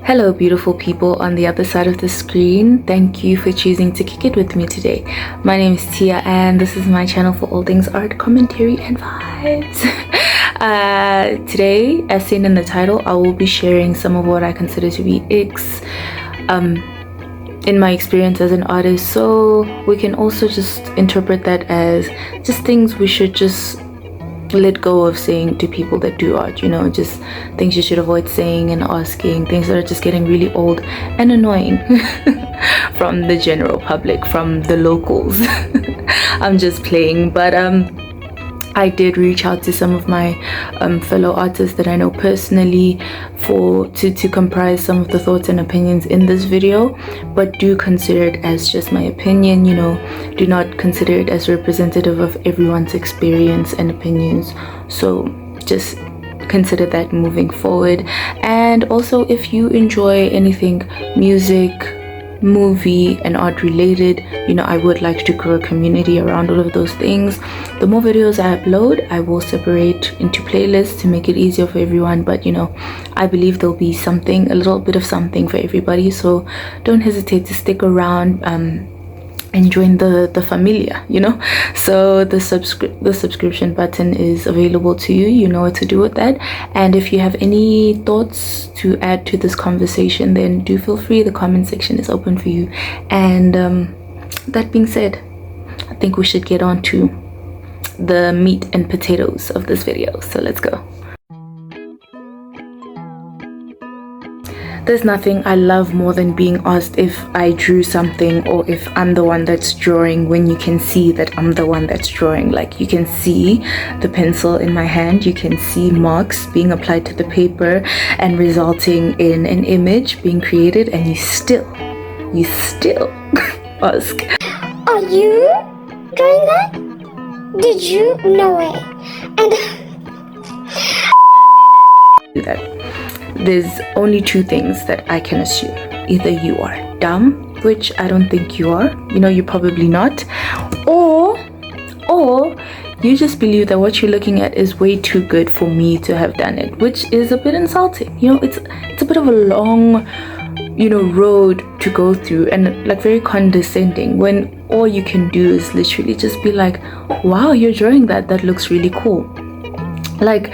Hello, beautiful people on the other side of the screen. Thank you for choosing to kick it with me today. My name is Tia, and this is my channel for all things art, commentary, and vibes. Today, as seen in the title, I will be sharing some of what I consider to be icks in my experience as an artist. So we can also just interpret that as just things we should just let go of saying to people that do art, just things you should avoid saying and asking, things that are just getting really old and annoying from the general public, from the locals. I'm just playing, but I did reach out to some of my fellow artists that I know personally to comprise some of the thoughts and opinions in this video, but do consider it as just my opinion. Do not consider it as representative of everyone's experience and opinions, so just consider that moving forward. And also, if you enjoy anything music, movie, and art related, I would like to grow a community around all of those things. The more videos I upload, I will separate into playlists to make it easier for everyone, but I believe there'll be something, a little bit of something for everybody, so don't hesitate to stick around and join the familia. So the subscription button is available to you. You know what to do with that. And if you have any thoughts to add to this conversation, then do feel free. The comment section is open for you. And that being said, I think we should get on to the meat and potatoes of this video, so let's go. There's nothing I love more than being asked if I drew something or if I'm the one that's drawing, when you can see that I'm the one that's drawing. Like, you can see the pencil in my hand, you can see marks being applied to the paper and resulting in an image being created, and you still ask, are you doing that? Did you? No way. And do that. There's only two things that I can assume. Either you are dumb, which I don't think you are, you're probably not, or you just believe that what you're looking at is way too good for me to have done it, which is a bit insulting. It's a bit of a long road to go through, and like very condescending, when all you can do is literally just be like, wow, you're drawing that looks really cool. Like,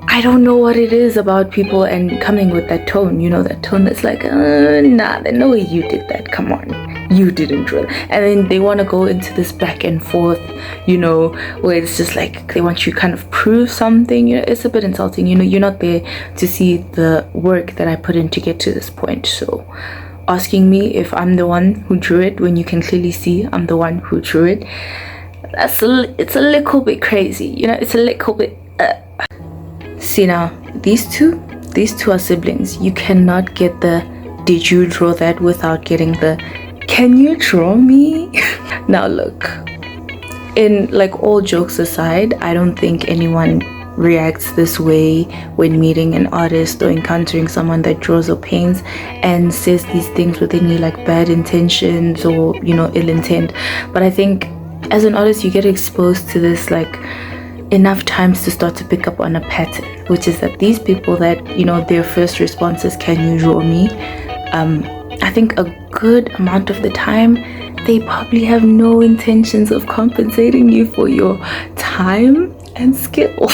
I don't know what it is about people and coming with that tone, that tone that's like, nah, there's no way you did that, come on, you didn't draw. And then they want to go into this back and forth, where it's just like they want you to kind of prove something. It's a bit insulting. You're not there to see the work that I put in to get to this point. So asking me if I'm the one who drew it when you can clearly see I'm the one who drew it, it's a little bit crazy. It's a little bit See, now these two are siblings. You cannot get the did you draw that without getting the can you draw me? Now look, in like all jokes aside, I don't think anyone reacts this way when meeting an artist or encountering someone that draws or paints and says these things with any like bad intentions or ill intent. But I think as an artist, you get exposed to this like enough times to start to pick up on a pattern, which is that these people that their first response is can you draw me, I think a good amount of the time they probably have no intentions of compensating you for your time and skill.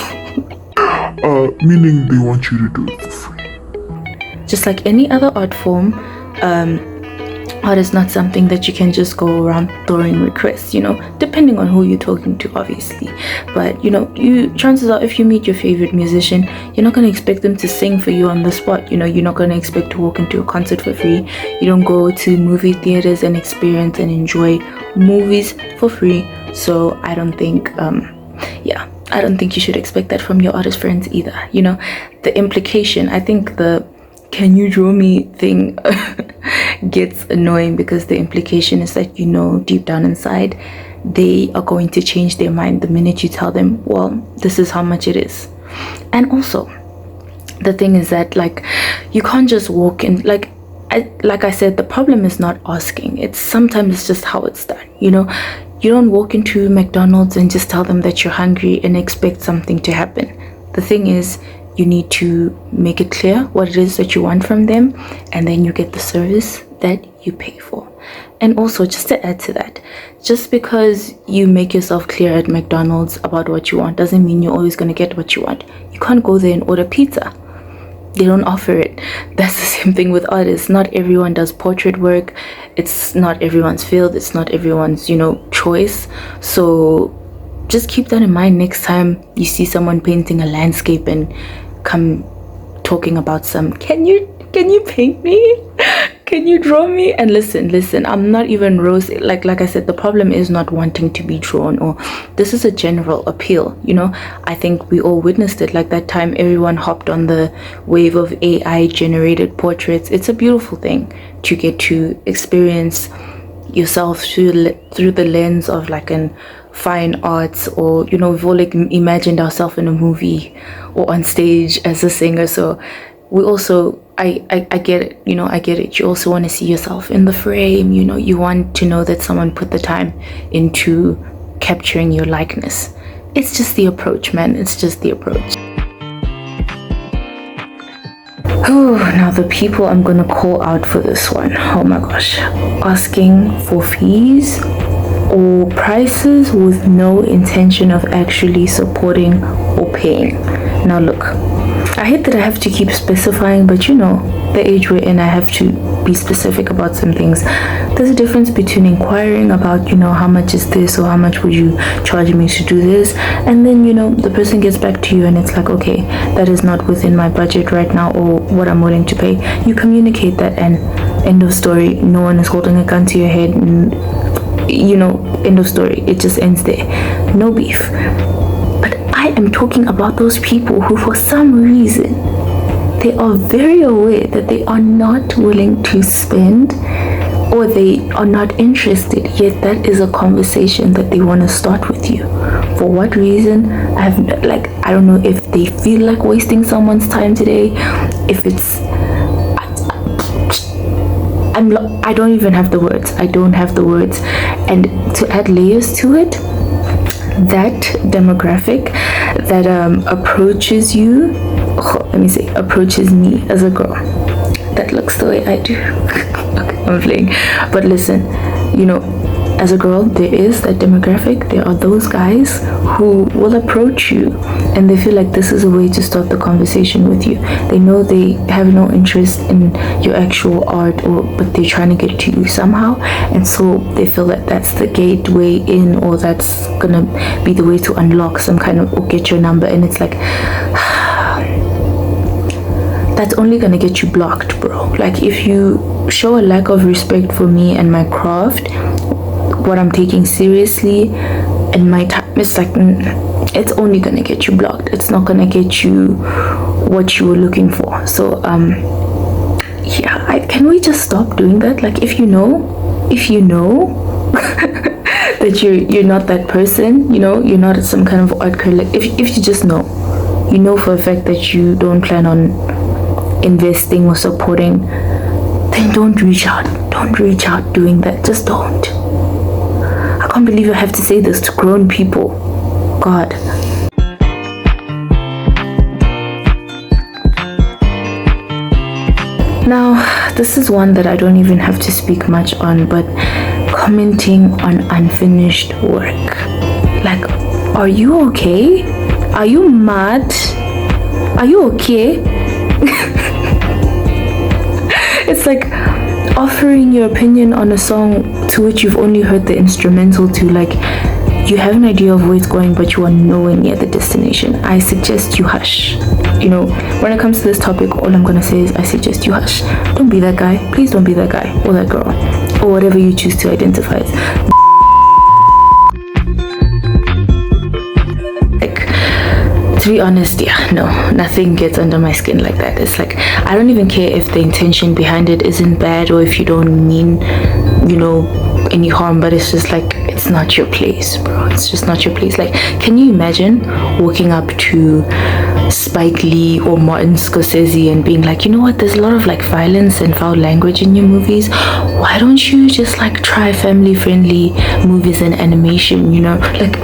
Meaning they want you to do it for free. Just like any other art form, art is not something that you can just go around throwing requests, depending on who you're talking to, obviously. But chances are, if you meet your favorite musician, you're not going to expect them to sing for you on the spot. You're not going to expect to walk into a concert for free. You don't go to movie theaters and experience and enjoy movies for free. So I don't think I don't think you should expect that from your artist friends either. The implication, I think the can you draw me thing gets annoying, because the implication is that deep down inside they are going to change their mind the minute you tell them, well, this is how much it is. And also the thing is that like you can't just walk in, like I said, the problem is not asking, it's sometimes just how it's done. You don't walk into McDonald's and just tell them that you're hungry and expect something to happen. The thing is, You need to make it clear what it is that you want from them, and then you get the service that you pay for. And also, just to add to that, just because you make yourself clear at McDonald's about what you want doesn't mean you're always going to get what you want. You can't go there and order pizza. They don't offer it. That's the same thing with artists. Not everyone does portrait work. It's not everyone's field. It's not everyone's, choice. So just keep that in mind next time you see someone painting a landscape and come talking about can you paint me? Can you draw me? And listen, I'm not even rose. Like I said, the problem is not wanting to be drawn, or this is a general appeal. I think we all witnessed it. Like that time everyone hopped on the wave of AI generated portraits. It's a beautiful thing to get to experience yourself through the lens of like an fine arts, or we've all like imagined ourselves in a movie or on stage as a singer. So we also, I get it, I get it. You also want to see yourself in the frame, you want to know that someone put the time into capturing your likeness. It's just the approach, man. It's just the approach. Oh, now the people I'm gonna call out for this one. Oh my gosh. Asking for fees or prices with no intention of actually supporting or paying. Now look, I hate that I have to keep specifying, but the age we're in, I have to be specific about some things. There's a difference between inquiring about, how much is this, or how much would you charge me to do this, and then, the person gets back to you and it's like, okay, that is not within my budget right now, or what I'm willing to pay. You communicate that, and end of story. No one is holding a gun to your head, and, end of story. It just ends there. No beef. But I am talking about those people who, for some reason, they are very aware that they are not willing to spend, or they are not interested, yet that is a conversation that they want to start with you. For what reason? I don't know if they feel like wasting someone's time today, if it's I don't even have the words. I don't have the words. And to add layers to it, that demographic that approaches you, approaches me as a girl that looks the way I do. Okay, I'm playing. But listen, as a girl, there is that demographic. There are those guys who will approach you and they feel like this is a way to start the conversation with you. They know they have no interest in your actual art, but they're trying to get to you somehow, and so they feel that that's the gateway in, or that's gonna be the way to unlock some kind of, or get your number. And it's like, that's only gonna get you blocked, bro. Like, if you show a lack of respect for me and my craft, what I'm taking seriously, and my time, it's like, it's only gonna get you blocked. It's not gonna get you what you were looking for. So can we just stop doing that? Like, if you know that you're not that person, you're not some kind of art career. Like, if you just know for a fact that you don't plan on investing or supporting, then don't reach out doing that. Just don't. I can't believe I have to say this to grown people. God. Now, this is one that I don't even have to speak much on, but commenting on unfinished work. Like, are you okay? Are you mad? Are you okay? It's like offering your opinion on a song to which you've only heard the instrumental to. Like, you have an idea of where it's going, but you are nowhere near the destination. I suggest you hush. When it comes to this topic, all I'm gonna say is I suggest you hush. Don't be that guy. Please don't be that guy or that girl, or whatever you choose to identify as. To be honest, no, nothing gets under my skin like that. It's like, I don't even care if the intention behind it isn't bad, or if you don't mean, any harm, but it's just like, it's not your place, bro. It's just not your place. Like, can you imagine walking up to Spike Lee or Martin Scorsese and being like, you know what, there's a lot of like violence and foul language in your movies. Why don't you just like try family friendly movies and animation, like,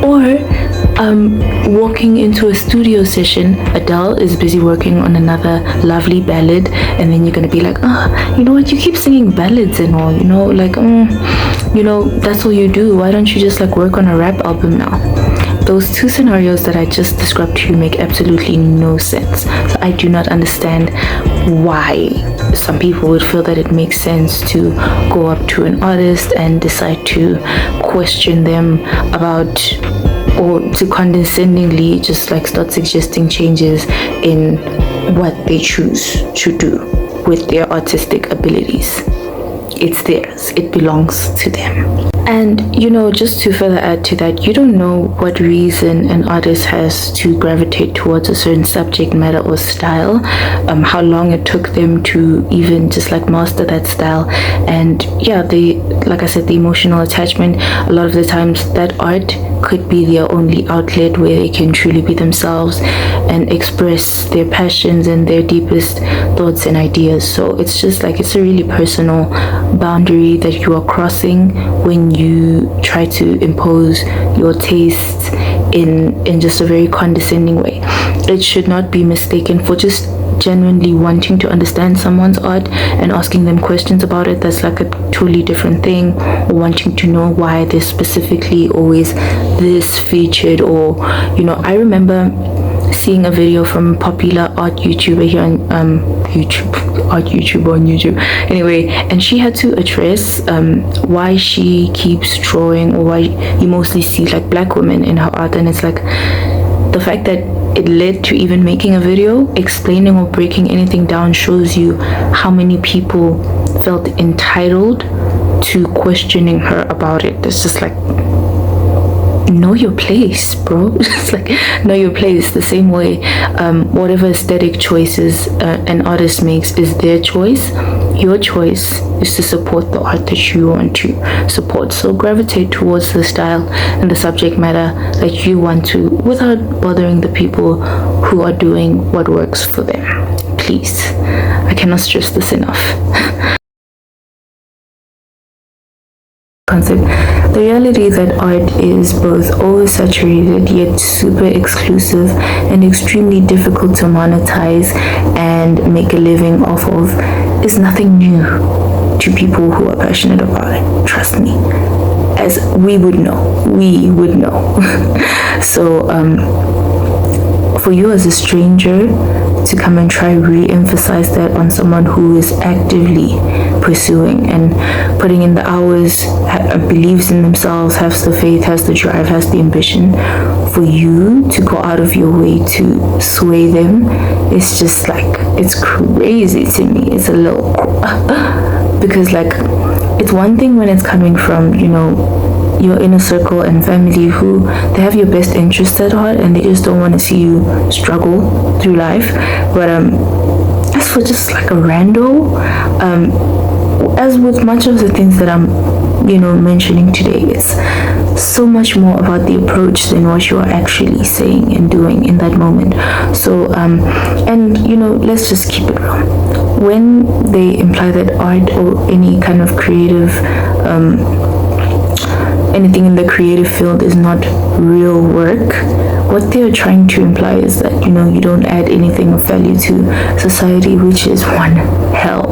or walking into a studio session, Adele is busy working on another lovely ballad, and then you're gonna be like, oh, you know what, you keep singing ballads and all, you know, like, you know, that's all you do. Why don't you just like work on a rap album now? Those two scenarios that I just described to you make absolutely no sense. So I do not understand why some people would feel that it makes sense to go up to an artist and decide to question them about, or to condescendingly just like start suggesting changes in what they choose to do with their artistic abilities. It's theirs, it belongs to them. And you know, just to further add to that, you don't know what reason an artist has to gravitate towards a certain subject matter or style, how long it took them to even just like master that style. And yeah, they, like I said, the emotional attachment, a lot of the times that art could be their only outlet where they can truly be themselves and express their passions and their deepest thoughts and ideas. So it's just like, it's a really personal boundary that you are crossing when you try to impose your tastes in just a very condescending way. It should not be mistaken for just genuinely wanting to understand someone's art and asking them questions about it. That's like a totally different thing. Or wanting to know why there's specifically always this featured, or you know, I remember seeing a video from a popular art YouTuber here on YouTube anyway, and she had to address why she keeps drawing, or why you mostly see like black women in her art. And it's like the fact that it led to even making a video explaining or breaking anything down shows you how many people felt entitled to questioning her about it. It's just like, know your place, bro. It's like, know your place. The same way whatever aesthetic choices an artist makes is their choice. Your choice is to support the art that you want to support. So gravitate towards the style and the subject matter that you want to, without bothering the people who are doing what works for them. Please, I cannot stress this enough. Concept. The reality that art is both oversaturated yet super exclusive and extremely difficult to monetize and make a living off of is nothing new to people who are passionate about it. Trust me, as we would know. So for you as a stranger to come and try re-emphasize that on someone who is actively pursuing and putting in the hours, believes in themselves, has the faith, has the drive, has the ambition, for you to go out of your way to sway them, it's just like, it's crazy to me. It's a little because like, it's one thing when it's coming from, you know, your inner circle and family who they have your best interests at heart and they just don't want to see you struggle through life. But as for just like a rando, as with much of the things that I'm, you know, mentioning today, it's so much more about the approach than what you are actually saying and doing in that moment. So and you know, let's just keep it real. When they imply that art or any kind of creative anything in the creative field is not real work, what they're trying to imply is that, you know, you don't add anything of value to society, which is one hell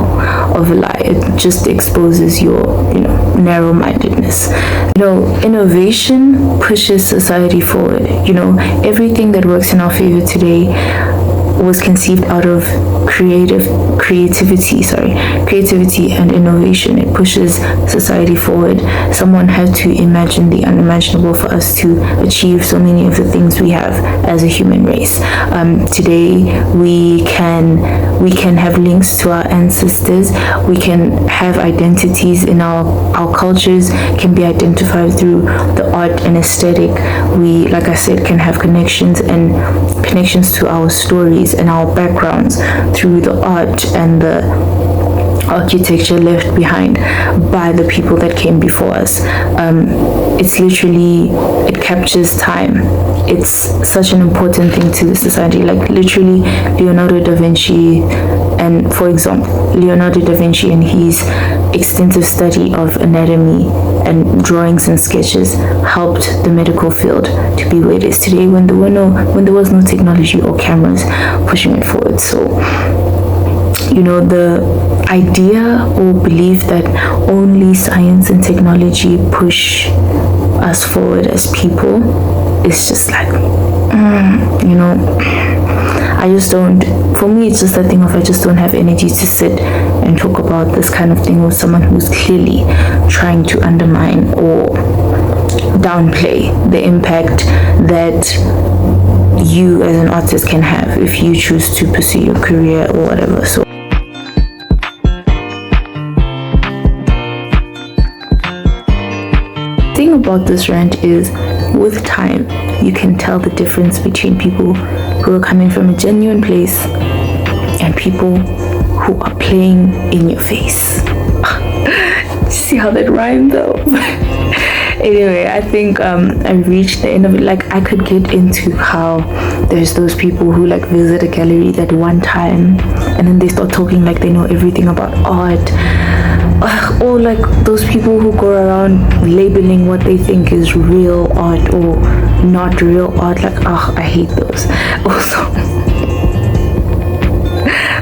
of a lie. It just exposes your, you know, narrow-mindedness. You know, innovation pushes society forward. You know, everything that works in our favor today was conceived out of creativity and innovation. It pushes society forward. Someone had to imagine the unimaginable for us to achieve so many of the things we have as a human race. Today we can have links to our ancestors. We can have identities in our cultures can be identified through the art and aesthetic. We, like I said, can have connections to our stories and our backgrounds through the art and the architecture left behind by the people that came before us. It's literally, it captures time. It's such an important thing to the society. Like literally Leonardo da Vinci, and for example, Leonardo da Vinci and his extensive study of anatomy and drawings and sketches, helped the medical field to be where it is today when there was no technology or cameras pushing it forward. So the idea or belief that only science and technology push us forward as people is just like, I just don't, for me, it's just that thing of I just don't have energy to sit and talk about this kind of thing with someone who's clearly trying to undermine or downplay the impact that you as an artist can have if you choose to pursue your career or whatever. So the thing about this rant is, with time, you can tell the difference between people who are coming from a genuine place and people who are playing in your face. See how that rhymed though? Anyway, I think I reached the end of it. Like, I could get into how there's those people who like visit a gallery that one time and then they start talking like they know everything about art. Or like those people who go around labeling what they think is real art or not real art. Like, I hate those. Also,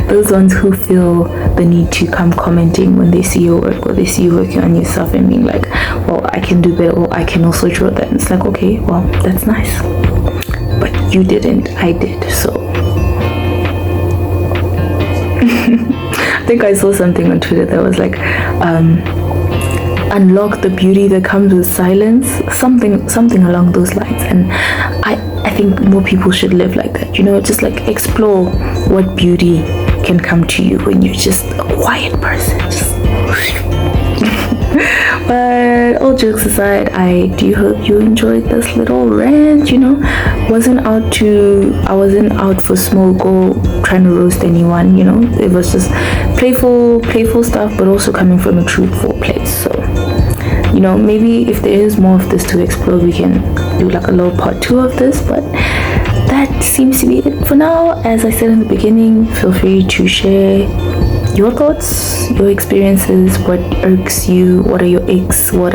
those ones who feel the need to come commenting when they see your work or they see you working on yourself and being like, well, I can do better, or I can also draw that. And it's like, okay, well, that's nice, but you didn't, I did. So I think I saw something on Twitter that was like, unlock the beauty that comes with silence, something along those lines. And I think more people should live like that, just like explore what beauty can come to you when you're just a quiet person. But all jokes aside, I do hope you enjoyed this little rant. I wasn't out for smoke or trying to roast anyone. It was just playful stuff, but also coming from a truthful place. So maybe if there is more of this to explore, we can do like a little part 2 of this. But that seems to be it for now. As I said in the beginning, feel free to share your thoughts, your experiences, what irks you, what are your aches, what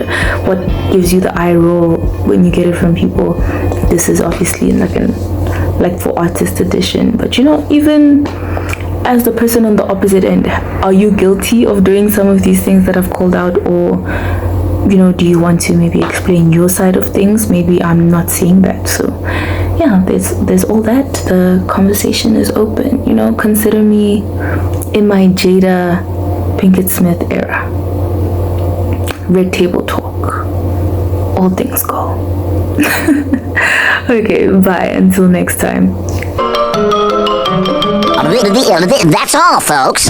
gives you the eye roll when you get it from people. This is obviously like for artist edition, but even as the person on the opposite end, are you guilty of doing some of these things that I've called out? Or do you want to maybe explain your side of things? Maybe I'm not seeing that. So yeah, there's all that. The conversation is open. Consider me in my Jada Pinkett Smith era. Red table talk. All things go. Okay, bye. Until next time. That's all, folks.